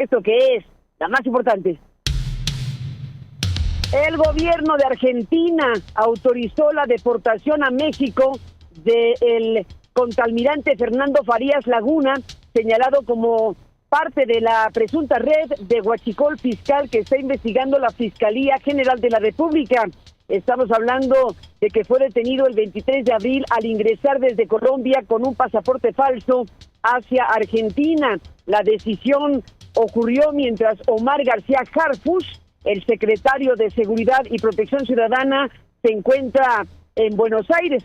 Esto que es la más importante. El gobierno de Argentina autorizó la deportación a México del contraalmirante Fernando Farías Laguna, señalado como parte de la presunta red de huachicol fiscal que está investigando la Fiscalía General de la República. Estamos hablando de que fue detenido el 23 de abril al ingresar desde Colombia con un pasaporte falso hacia Argentina. La decisión ocurrió mientras Omar García Harfuch, el secretario de Seguridad y Protección Ciudadana, se encontraba en Buenos Aires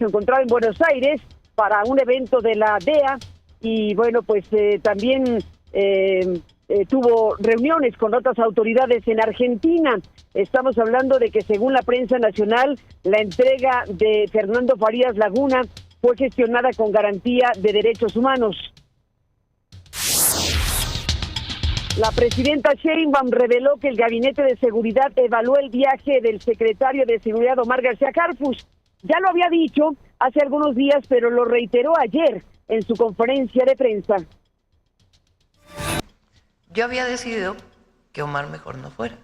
para un evento de la DEA y bueno, pues también tuvo reuniones con otras autoridades en Argentina. Estamos hablando de que según la prensa nacional, la entrega de Fernando Farías Laguna fue gestionada con garantía de derechos humanos. La presidenta Sheinbaum reveló que el Gabinete de Seguridad evaluó el viaje del secretario de Seguridad Omar García Harfuch. Ya lo había dicho hace algunos días, pero lo reiteró ayer en su conferencia de prensa. Yo había decidido que Omar mejor no fuera.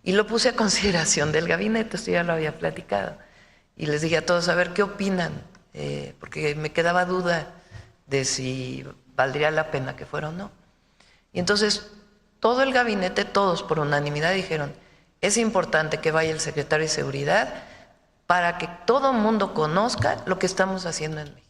Y lo puse a consideración del gabinete, esto ya lo había platicado. Y les dije a todos, a ver, ¿qué opinan? Porque me quedaba duda de si valdría la pena que fuera o no. Y entonces, todo el gabinete, todos por unanimidad dijeron, es importante que vaya el secretario de Seguridad para que todo el mundo conozca lo que estamos haciendo en México.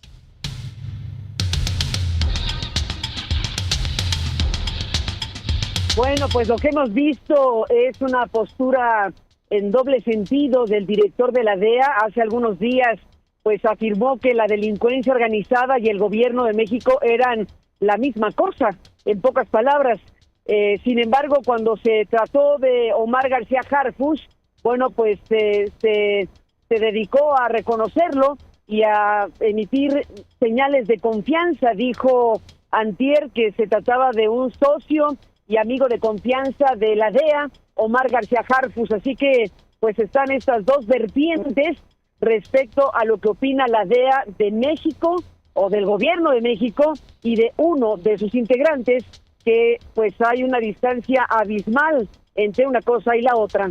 Bueno, pues lo que hemos visto es una postura en doble sentido del director de la DEA. Hace algunos días, pues afirmó que la delincuencia organizada y el gobierno de México eran la misma cosa, en pocas palabras. Sin embargo, cuando se trató de Omar García Harfuch, bueno, pues se dedicó a reconocerlo y a emitir señales de confianza. Dijo antier que se trataba de un socio y amigo de confianza de la DEA, Omar García Harfuch. Así que, pues están estas dos vertientes respecto a lo que opina la DEA de México o del gobierno de México y de uno de sus integrantes, que pues hay una distancia abismal entre una cosa y la otra.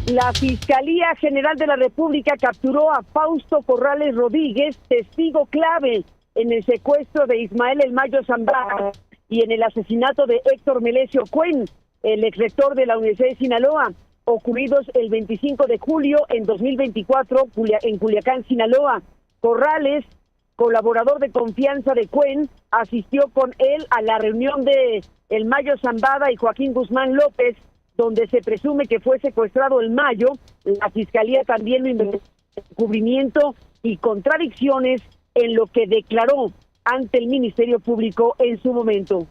La Fiscalía General de la República capturó a Fausto Corrales Rodríguez, testigo clave en el secuestro de Ismael El Mayo Zambada y en el asesinato de Héctor Melesio Cuen, el exrector de la Universidad de Sinaloa, ocurridos el 25 de julio en 2024 en Culiacán, Sinaloa. Corrales, colaborador de confianza de Cuen, asistió con él a la reunión de El Mayo Zambada y Joaquín Guzmán López, donde se presume que fue secuestrado El Mayo. La Fiscalía también lo investigó en encubrimiento y contradicciones en lo que declaró ante el Ministerio Público en su momento.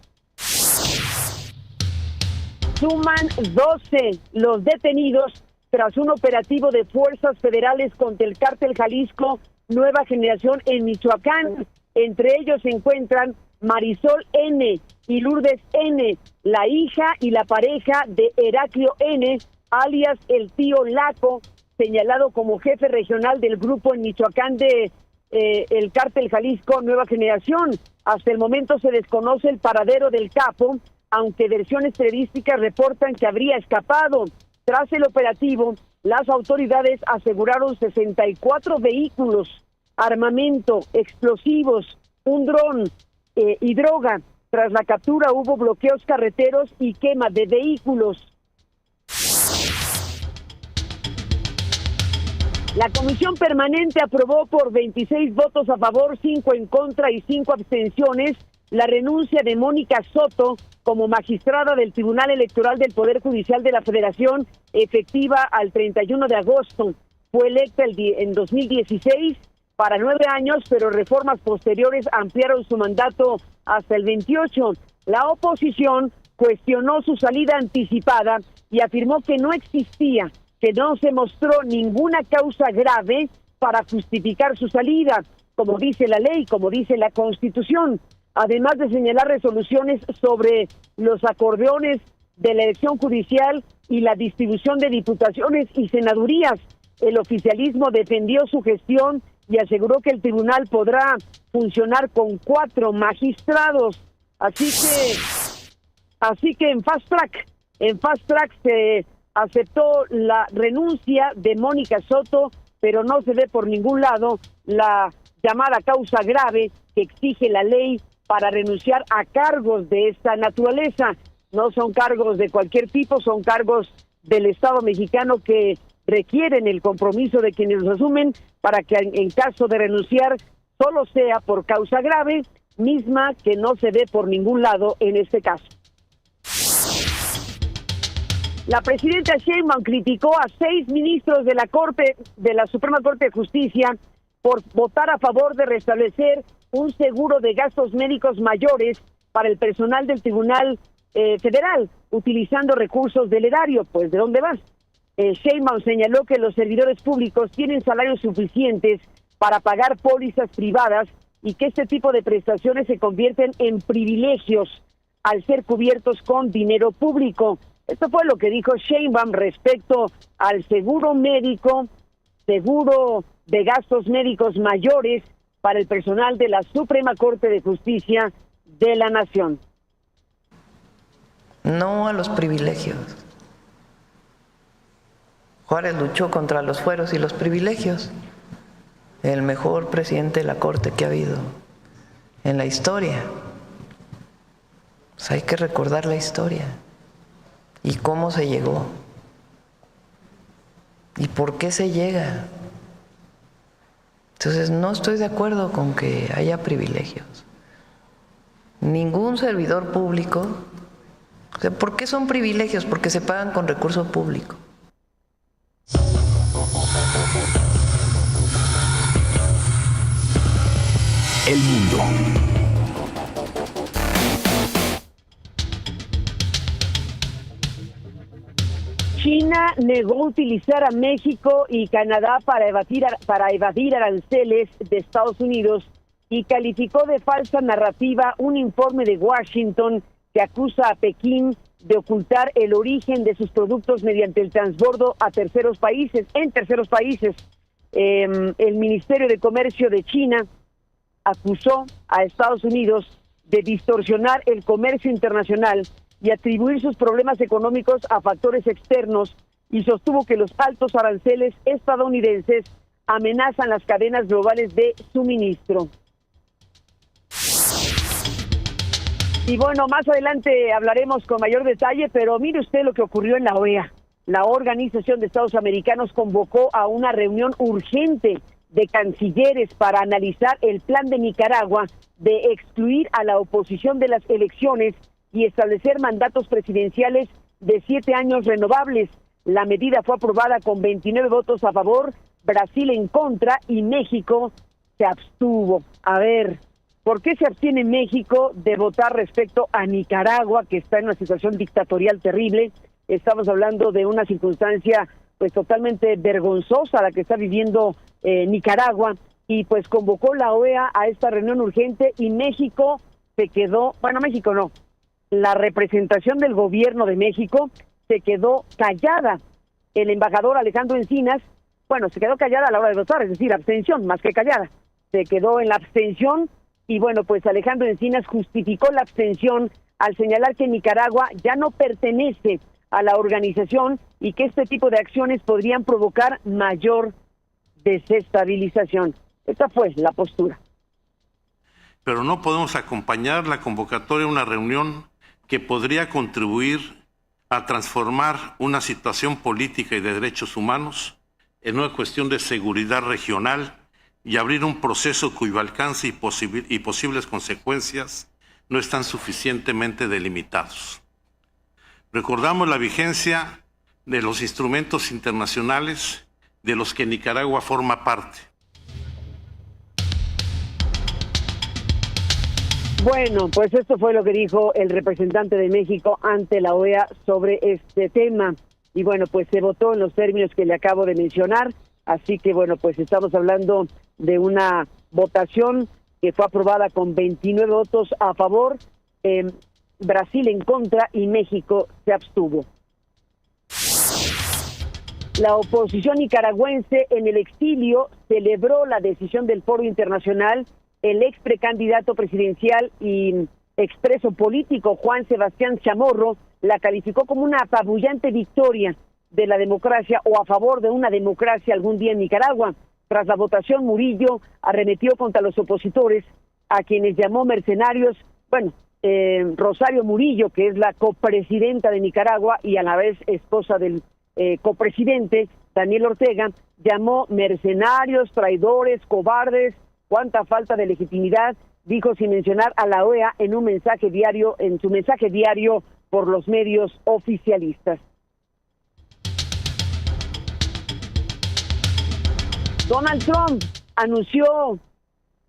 Suman 12 los detenidos tras un operativo de fuerzas federales contra el cártel Jalisco Nueva Generación en Michoacán. Entre ellos se encuentran Marisol N. y Lourdes N., la hija y la pareja de Heraclio N., alias el tío Laco, señalado como jefe regional del grupo en Michoacán de el cártel Jalisco Nueva Generación. Hasta el momento se desconoce el paradero del capo, aunque versiones periodísticas reportan que habría escapado. Tras el operativo, las autoridades aseguraron 64 vehículos, armamento, explosivos, un dron y droga. Tras la captura hubo bloqueos carreteros y quema de vehículos. La Comisión Permanente aprobó por 26 votos a favor, 5 en contra y 5 abstenciones la renuncia de Mónica Soto como magistrada del Tribunal Electoral del Poder Judicial de la Federación, efectiva al 31 de agosto. Fue electa en 2016 para 9 años, pero reformas posteriores ampliaron su mandato hasta el 28. La oposición cuestionó su salida anticipada y afirmó que no existía, que no se mostró ninguna causa grave para justificar su salida, como dice la ley, como dice la Constitución. Además de señalar resoluciones sobre los acordeones de la elección judicial y la distribución de diputaciones y senadurías, el oficialismo defendió su gestión y aseguró que el tribunal podrá funcionar con 4 magistrados. Así que en fast track se aceptó la renuncia de Mónica Soto, pero no se ve por ningún lado la llamada causa grave que exige la ley para renunciar a cargos de esta naturaleza. No son cargos de cualquier tipo, son cargos del Estado mexicano que requieren el compromiso de quienes los asumen para que en caso de renunciar solo sea por causa grave, misma que no se ve por ningún lado en este caso. La presidenta Sheinbaum criticó a 6 ministros de la Suprema Corte de Justicia por votar a favor de restablecer un seguro de gastos médicos mayores para el personal del Tribunal Federal, utilizando recursos del erario. Pues, ¿de dónde vas? Sheinbaum señaló que los servidores públicos tienen salarios suficientes para pagar pólizas privadas y que este tipo de prestaciones se convierten en privilegios al ser cubiertos con dinero público. Esto fue lo que dijo Sheinbaum respecto al seguro médico, seguro de gastos médicos mayores para el personal de la Suprema Corte de Justicia de la Nación. No a los privilegios. Juárez luchó contra los fueros y los privilegios. El mejor presidente de la Corte que ha habido en la historia. Pues hay que recordar la historia y cómo se llegó y por qué se llega. Entonces no estoy de acuerdo con que haya privilegios. Ningún servidor público. O sea, ¿por qué son privilegios? Porque se pagan con recurso público. El mundo. China negó utilizar a México y Canadá para evadir aranceles de Estados Unidos y calificó de falsa narrativa un informe de Washington que acusa a Pekín de ocultar el origen de sus productos mediante el transbordo a terceros países. El Ministerio de Comercio de China acusó a Estados Unidos de distorsionar el comercio internacional y atribuir sus problemas económicos a factores externos, y sostuvo que los altos aranceles estadounidenses amenazan las cadenas globales de suministro. Y bueno, más adelante hablaremos con mayor detalle, pero mire usted lo que ocurrió en la OEA. La Organización de Estados Americanos convocó a una reunión urgente de cancilleres para analizar el plan de Nicaragua de excluir a la oposición de las elecciones y establecer mandatos presidenciales de 7 años renovables. La medida fue aprobada con 29 votos a favor, Brasil en contra y México se abstuvo. A ver, ¿por qué se abstiene México de votar respecto a Nicaragua, que está en una situación dictatorial terrible? Estamos hablando de una circunstancia pues totalmente vergonzosa la que está viviendo Nicaragua, y pues convocó la OEA a esta reunión urgente y México se quedó, México no, la representación del gobierno de México se quedó callada. El embajador Alejandro Encinas, se quedó callada a la hora de votar, es decir, abstención más que callada. Se quedó en la abstención y pues Alejandro Encinas justificó la abstención al señalar que Nicaragua ya no pertenece a la organización y que este tipo de acciones podrían provocar mayor desestabilización. Esta fue la postura. Pero no podemos acompañar la convocatoria a una reunión que podría contribuir a transformar una situación política y de derechos humanos en una cuestión de seguridad regional y abrir un proceso cuyo alcance y posibles consecuencias no están suficientemente delimitados. Recordamos la vigencia de los instrumentos internacionales de los que Nicaragua forma parte. Pues esto fue lo que dijo el representante de México ante la OEA sobre este tema. Y pues se votó en los términos que le acabo de mencionar. Así que pues estamos hablando de una votación que fue aprobada con 29 votos a favor, Brasil en contra y México se abstuvo. La oposición nicaragüense en el exilio celebró la decisión del Foro Internacional. El ex precandidato presidencial y expreso político Juan Sebastián Chamorro la calificó como una apabullante victoria de la democracia o a favor de una democracia algún día en Nicaragua. Tras la votación, Murillo arremetió contra los opositores, a quienes llamó mercenarios. Rosario Murillo, que es la copresidenta de Nicaragua y a la vez esposa del copresidente Daniel Ortega, llamó mercenarios, traidores, cobardes. Cuánta falta de legitimidad, dijo sin mencionar a la OEA en su mensaje diario por los medios oficialistas. Donald Trump anunció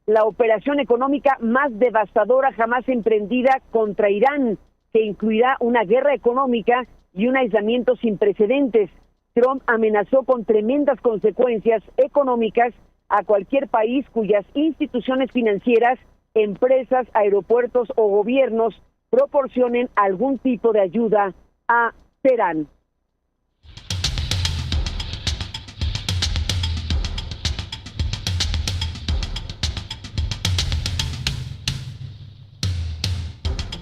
la operación económica más devastadora jamás emprendida contra Irán, que incluirá una guerra económica y un aislamiento sin precedentes. Trump amenazó con tremendas consecuencias económicas a cualquier país cuyas instituciones financieras, empresas, aeropuertos o gobiernos proporcionen algún tipo de ayuda a Teherán.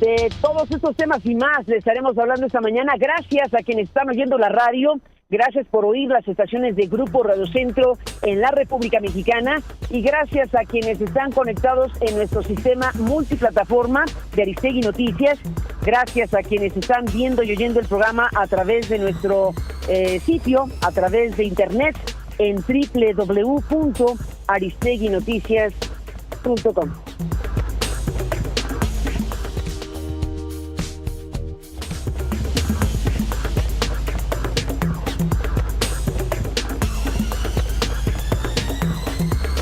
De todos estos temas y más les estaremos hablando esta mañana. Gracias a quienes están oyendo la radio. Gracias por oír las estaciones de Grupo Radio Centro en la República Mexicana. Y gracias a quienes están conectados en nuestro sistema multiplataforma de Aristegui Noticias. Gracias a quienes están viendo y oyendo el programa a través de nuestro sitio, a través de internet en www.aristeguinoticias.com.